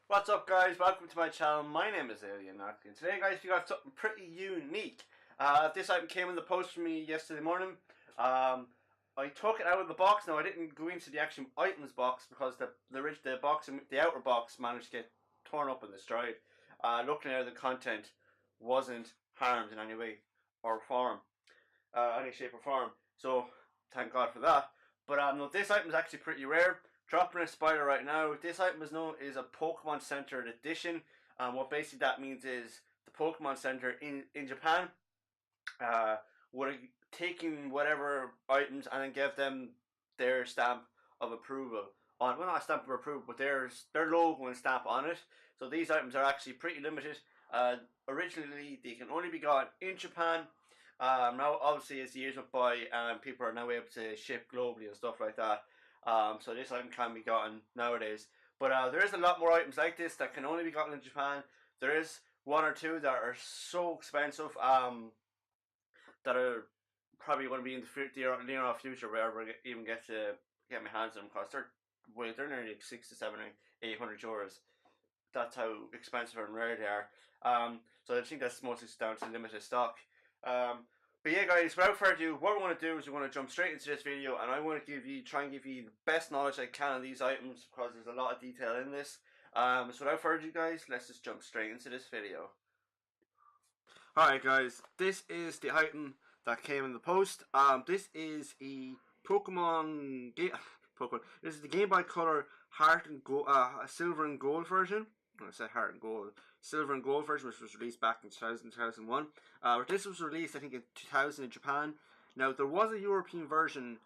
What's up, guys? Welcome to my channel. My name is Alien, and today, guys, we got something pretty unique. This item came in the post for me yesterday morning. I took it out of the box. Now, I didn't go into the actual items box because the box, the outer box, managed to get torn up and destroyed. Looking at the content, wasn't harmed in any way or form, any shape or form. So, thank God for that. But no, this item is actually pretty rare. Dropping a spoiler right now. This item is a Pokemon Center edition. What basically that means is the Pokemon Center in Japan would have taken whatever items and then give them their stamp of approval on. Well, not a stamp of approval, but their logo and stamp on it. So these items are actually pretty limited. Originally, they can only be got in Japan. Now, obviously, as the years went by, people are now able to ship globally and stuff like that. So this item can be gotten nowadays. But there is a lot more items like this that can only be gotten in Japan. There is one or two that are so expensive that are probably going to be in the near off future where I even get my hands on them, because they're nearly like 6 to 7 or 800 euros. That's how expensive and rare they are. So I think that's mostly down to limited stock. But yeah, guys, without further ado, what we want to do is we want to jump straight into this video, and I want to try and give you the best knowledge I can on these items, because there's a lot of detail in this. So without further ado, guys, let's just jump straight into this video. Alright, guys, this is the item that came in the post. This is a Pokemon game. This is the Game Boy Color Heart and Gold, Silver and Gold version. I said Heart and Gold, Silver and Gold version, which was released back in 2001. This was released, I think, in 2000 in Japan. Now, there was a European version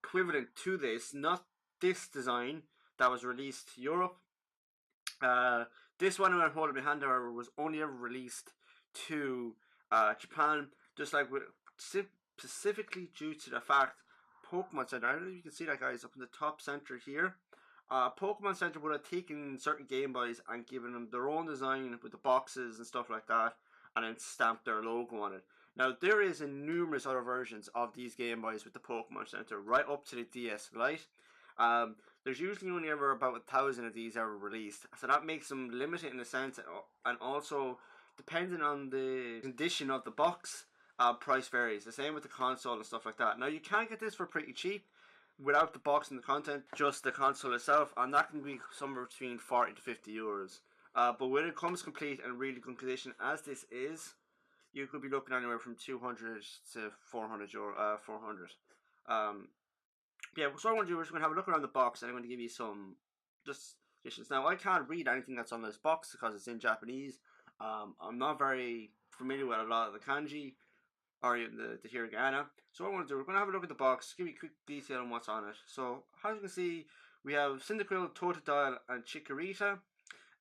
equivalent to this, not this design, that was released to Europe. This one I'm holding in my hand, however, was only ever released to Japan, just like specifically due to the fact Pokemon Center. I don't know if you can see that, guys, up in the top center here. Pokemon Center would have taken certain Game Boys and given them their own design with the boxes and stuff like that, and then stamped their logo on it. Now, there is numerous other versions of these Game Boys with the Pokemon Center, right up to the DS Lite. There's usually only ever about 1,000 of these ever released, so that makes them limited in a sense, and also, depending on the condition of the box, price varies. The same with the console and stuff like that. Now, you can get this for pretty cheap, without the box and the content, just the console itself, and that can be somewhere between 40 to 50 euros. But when it comes complete and really good condition, as this is, you could be looking anywhere from 200 to 400 euro. 400. Yeah, so what I want to do is we're going to have a look around the box, and I'm going to give you some just suggestions. Now, I can't read anything that's on this box because it's in Japanese. I'm not very familiar with a lot of the kanji or the hiragana. So what I want to do, we're going to have a look at the box, give you a quick detail on what's on it. So, as you can see, we have Cyndaquil, Totodile, and Chikorita. And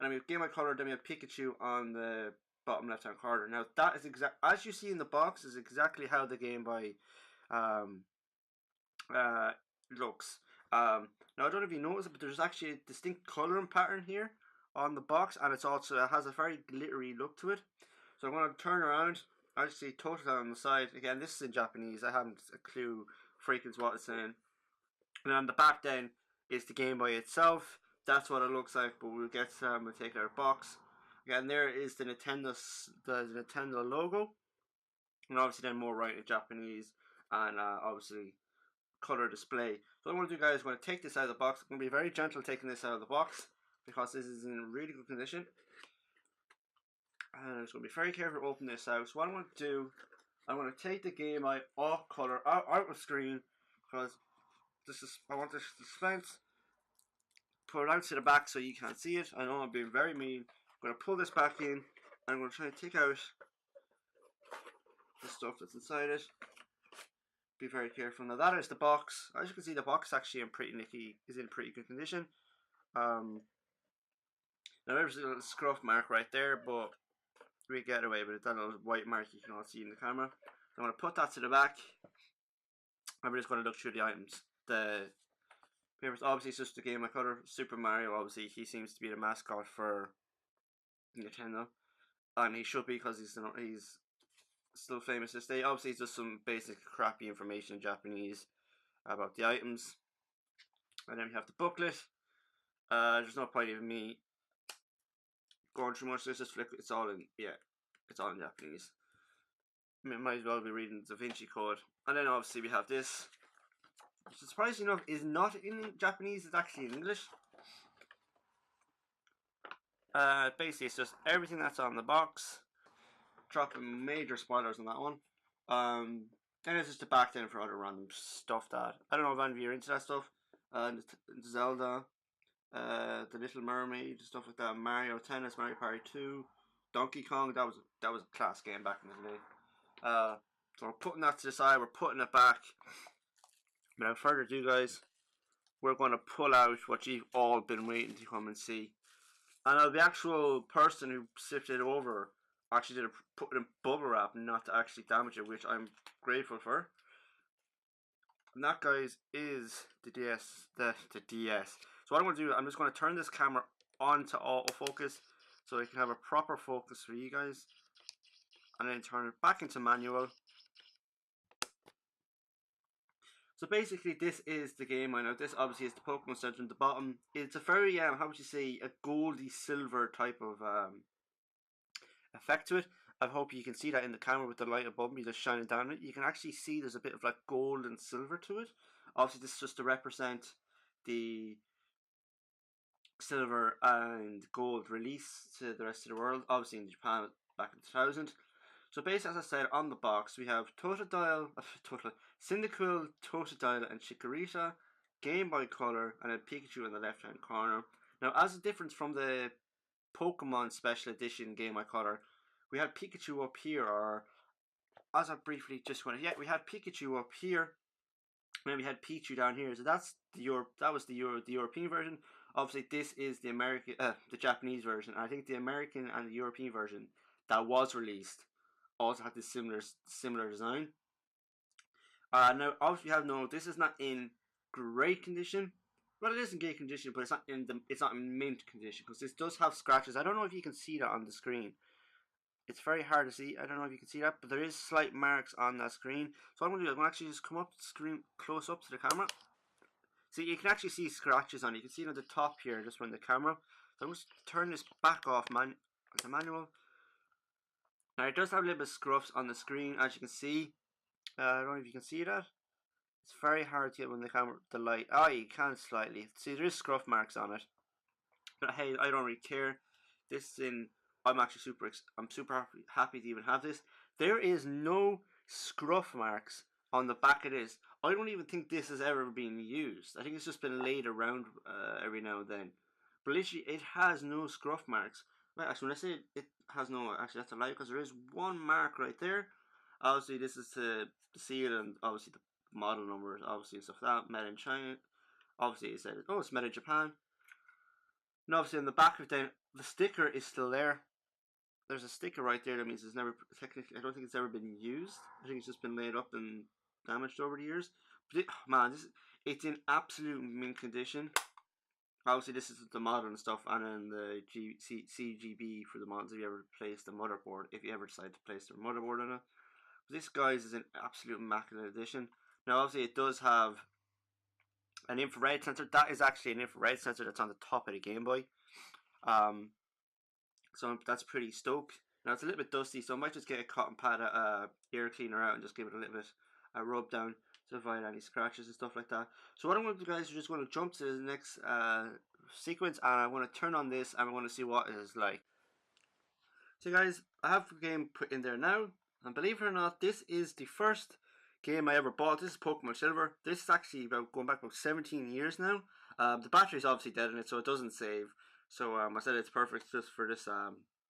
then we have Game Boy Color, then we have Pikachu on the bottom left hand corner. Now, that is as you see in the box, is exactly how the Game Boy looks. Now, I don't know if you noticed it, but there's actually a distinct colouring pattern here on the box, and it has a very glittery look to it. So I'm going to turn around. I just see Totodile on the side. Again, this is in Japanese. I haven't a clue freaking what it's saying. And on the back then is the Game Boy itself. That's what it looks like, but we'll take it out of the box. Again, there is the Nintendo logo. And obviously then more right in Japanese. And obviously color display. So what I want to do, guys, I'm going to take this out of the box. I'm going to be very gentle taking this out of the box, because this is in really good condition. And I'm just going to be very careful to open this out. So what I'm going to do, I'm going to take the Game Boy off color, out of the screen, because I want this dispense. Put it out to the back so you can't see it. I know I'm being very mean. I'm going to pull this back in, and I'm going to try and take out the stuff that's inside it. Be very careful. Now, that is the box. As you can see, the box actually is in pretty good condition. Now there's a little scruff mark right there, but we get away with it. That little white mark you can all see in the camera. I'm going to put that to the back, and we're just going to look through the items. The papers, obviously, it's just the Game Boy Color. Super Mario, obviously, he seems to be the mascot for Nintendo, and he should be, because he's still famous this day. Obviously, it's just some basic crappy information in Japanese about the items. And then we have the booklet. There's no point in me going through much. Let's just flip it. It's all in, yeah, it's all in Japanese. I mean, might as well be reading Da Vinci Code. And then obviously we have this, which surprisingly enough is not in Japanese, it's actually in English. Basically it's just everything that's on the box. Dropping major spoilers on that one. And it's just a back then for other random stuff that, I don't know if any of you are into that stuff. Zelda, The Little Mermaid, stuff like that. Mario Tennis, Mario Party 2, Donkey Kong. That was a class game back in the day. So we're putting that to the side. We're putting it back. Without further ado, guys, we're going to pull out what you've all been waiting to come and see. And the actual person who sifted it over actually did put it in bubble wrap, not to actually damage it, which I'm grateful for. And that, guys, is the DS. The DS. So what I'm going to do, I'm just going to turn this camera on to autofocus so I can have a proper focus for you guys, and then turn it back into manual. So basically this is the game. I know this obviously is the Pokemon Center at the bottom. It's a very, how would you say, a goldy silver type of effect to it. I hope you can see that in the camera with the light above me just shining down it. You can actually see there's a bit of like gold and silver to it. Obviously this is just to represent the silver and gold release to the rest of the world. Obviously in Japan back in 2000. So basically, as I said, on the box we have Cyndaquil, Totodile and Chikorita, Game Boy Color, and a Pikachu in the left hand corner. Now, as a difference from the Pokemon Special Edition Game Boy Color, we had Pikachu up here, or as I briefly just went, yeah, we had Pikachu up here, and then we had Pichu down here. So that's the European version. Obviously, this is the the Japanese version. And I think the American and the European version that was released also had this similar design. Now, obviously, this is not in great condition. Well, it is in great condition, but it's not in mint condition, because this does have scratches. I don't know if you can see that on the screen. It's very hard to see. I don't know if you can see that, but there is slight marks on that screen. So what I'm going to do, I'm going to actually just come up the screen close up to the camera. See, you can actually see scratches on it. You can see it on the top here, just from the camera. So I'm going to turn this back off the manual. Now, it does have a little bit of scruffs on the screen, as you can see. I don't know if you can see that. It's very hard to get when the light. Oh, you can slightly. See, there is scruff marks on it. But hey, I don't really care. I'm actually super happy to even have this. There is no scruff marks on the back of this. I don't even think this has ever been used. I think it's just been laid around every now and then. But literally, it has no scruff marks. Right, actually, when I say it has no, actually that's a lie, because there is one mark right there. Obviously, this is to seal, and obviously the model numbers, obviously, and stuff like that. Made in China. Obviously, it said, oh, it's made in Japan. And obviously, on the back of it, the sticker is still there. There's a sticker right there that means it's never, technically, I don't think it's ever been used. I think it's just been laid up and damaged over the years. But it's in absolute mint condition. Obviously, this is the model and stuff, and then the CGB for the models if you ever place the motherboard, if you ever decide to place the motherboard on it. But this, guys, is an absolute immaculate edition. Now, obviously, it does have an infrared sensor. That is actually an infrared sensor that's on the top of the Game Boy. So that's pretty stoked. Now, it's a little bit dusty, so I might just get a cotton pad air cleaner out and just give it a little bit rub down to avoid any scratches and stuff like that. So what I'm going to do, guys, is just going to jump to the next sequence, and I'm going to turn on this, and I'm going to see what it is like. So, guys, I have the game put in there now, and believe it or not, this is the first game I ever bought. This is Pokemon Silver. This is actually going back about 17 years now. The battery is obviously dead in it, so it doesn't save. So I said it's perfect just for this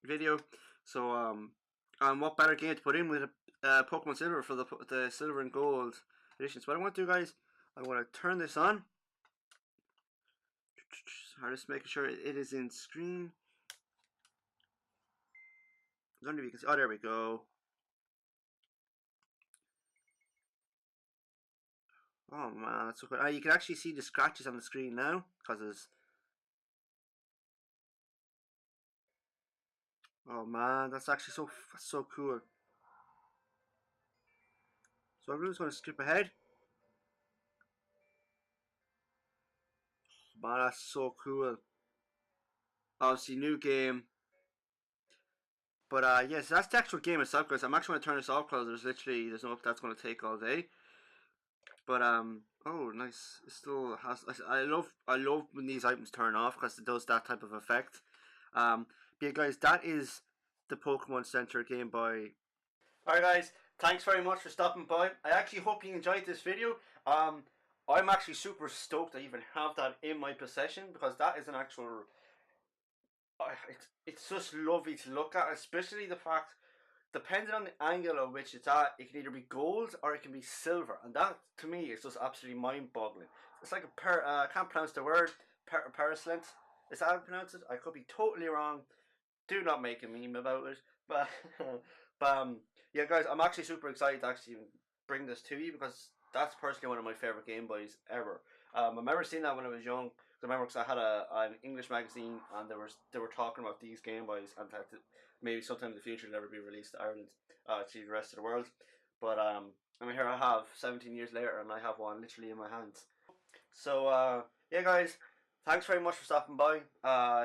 video. So what better game to put in with Pokemon Silver for the Silver and Gold edition. So what I want to do, guys, I want to turn this on. I'm just making sure it is in screen. I don't know if you can see. Oh, there we go. Oh man, that's so good. You can actually see the scratches on the screen now, because it's. Oh man, that's actually so cool. So I'm just going to skip ahead. Man, that's so cool. Obviously, new game. But yes, that's the actual game itself, guys. I'm actually going to turn this off because there's no that's going to take all day. But oh nice. It still has. I love when these items turn off because it does that type of effect. But yeah, guys, that is the Pokemon Center Game Boy. Alright, guys. Thanks very much for stopping by. I actually hope you enjoyed this video. Um, I'm actually super stoked I even have that in my possession because that is an actual. It's just lovely to look at, especially the fact, depending on the angle of which it's at, it can either be gold or it can be silver, and that to me is just absolutely mind-boggling. It's like I can't pronounce the word paraslint. Is that how you pronounce it? I could be totally wrong. Do not make a meme about it. But yeah, guys, I'm actually super excited to actually bring this to you because that's personally one of my favorite Game Boys ever. I remember seeing that when I was young. I remember because I had an English magazine and they were talking about these Game Boys and that maybe sometime in the future they'll never be released to Ireland, to the rest of the world. But I mean, here I have 17 years later and I have one literally in my hands. So yeah, guys, thanks very much for stopping by.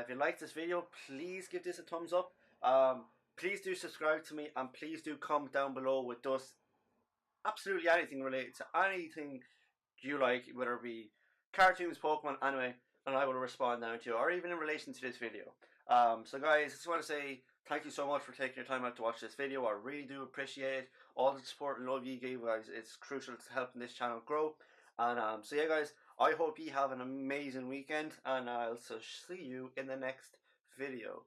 If you like this video, please give this a thumbs up. Please do subscribe to me and please do comment down below with just absolutely anything related to anything you like, whether it be cartoons, Pokemon, anime, and I will respond now to you, or even in relation to this video. So guys, I just want to say thank you so much for taking your time out to watch this video. I really do appreciate all the support and love you gave, guys. It's crucial to helping this channel grow. And so yeah, guys, I hope you have an amazing weekend, and I'll see you in the next video.